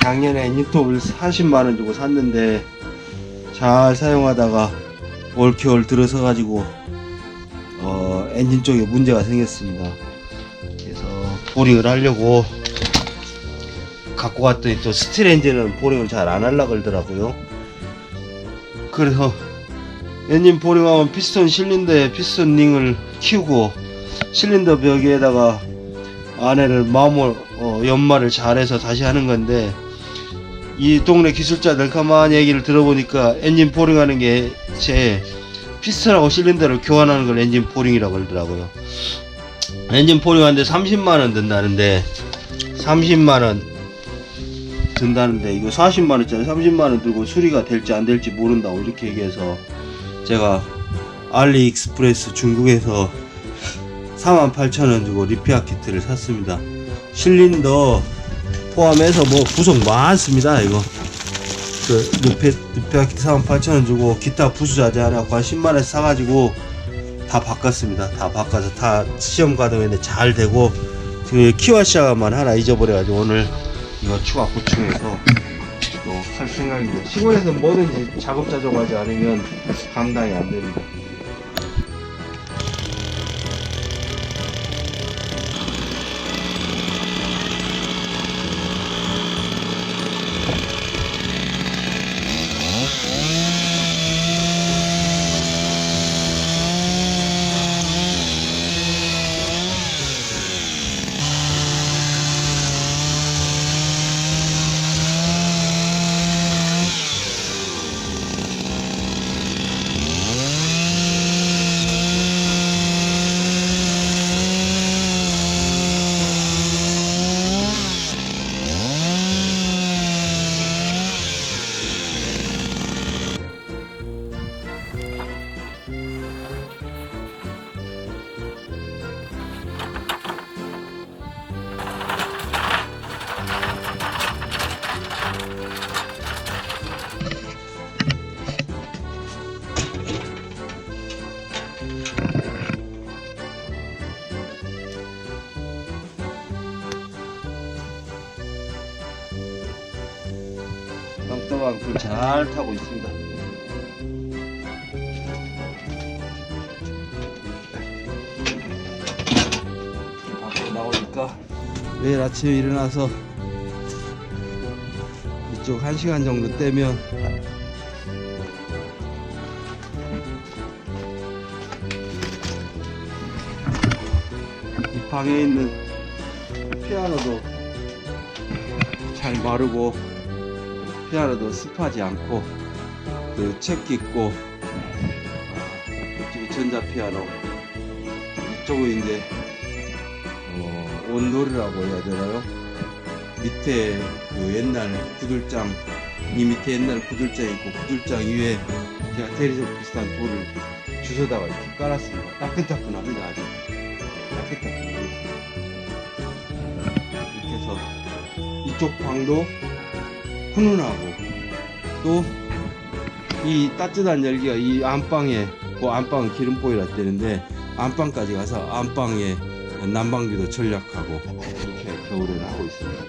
작년에 엔진톱을 40만원 주고 샀는데 잘 사용하다가 올겨울 들어서 가지고 엔진 쪽에 문제가 생겼습니다. 그래서 보링을 하려고 갖고 갔더니 또 스틸 엔진은 보링을 잘 안 하려고 그러더라고요. 그래서 엔진 보링하면 피스톤 실린더에 피스톤 링을 키우고 실린더 벽에다가 안에를 마모를 연마를 잘해서 다시 하는 건데, 이 동네 기술자들 가만히 얘기를 들어보니까 엔진 보링하는 게 제 피스톤하고 실린더를 교환하는 걸 엔진 보링이라고 그러더라고요. 엔진 보링하는데 30만원 든다는데, 30만원 든다는데 이거 40만원짜리 30만원 들고 수리가 될지 안 될지 모른다고 이렇게 얘기해서 제가 알리익스프레스 중국에서 48,000원 주고 리페어 키트를 샀습니다. 실린더 포함해서 뭐 부속 많습니다. 이거 그 리페어 키트 48,000원 주고 기타 부수자재 하나 한 10만원에서 사가지고 다 바꿨습니다. 다 바꿔서 다 시험 가동했는데 잘 되고, 지금 키와샤만 하나 잊어버려가지고 오늘 이거 추가 보충해서 또 할 생각입니다. 시골에서 뭐든지 자급자족하지 않으면 감당이 안 됩니다. 땅떠방 불 잘 타고 있습니다. 밖으로 나오니까 매일 아침에 일어나서 이쪽 1시간 정도 떼면 이 방에 있는 피아노도 잘 마르고, 피아노도 습하지 않고, 그 책 있고, 이쪽이 전자피아노, 이쪽은 이제 온돌이라고 해야 되나요? 밑에 그 옛날 구들장, 이 밑에 옛날 구들장 있고, 구들장 위에 제가 대리석 비슷한 돌을 주워다가 이렇게 깔았습니다. 따끈따끈합니다. 아주 따끈따끈합니다. 이렇게 해서 이쪽 방도 훈훈하고, 또 이 따뜻한 열기가 이 안방에, 그 안방은 기름보이라 되는데 안방까지 가서 안방에 난방비도 절약하고 이렇게 겨울에는 하고 있습니다.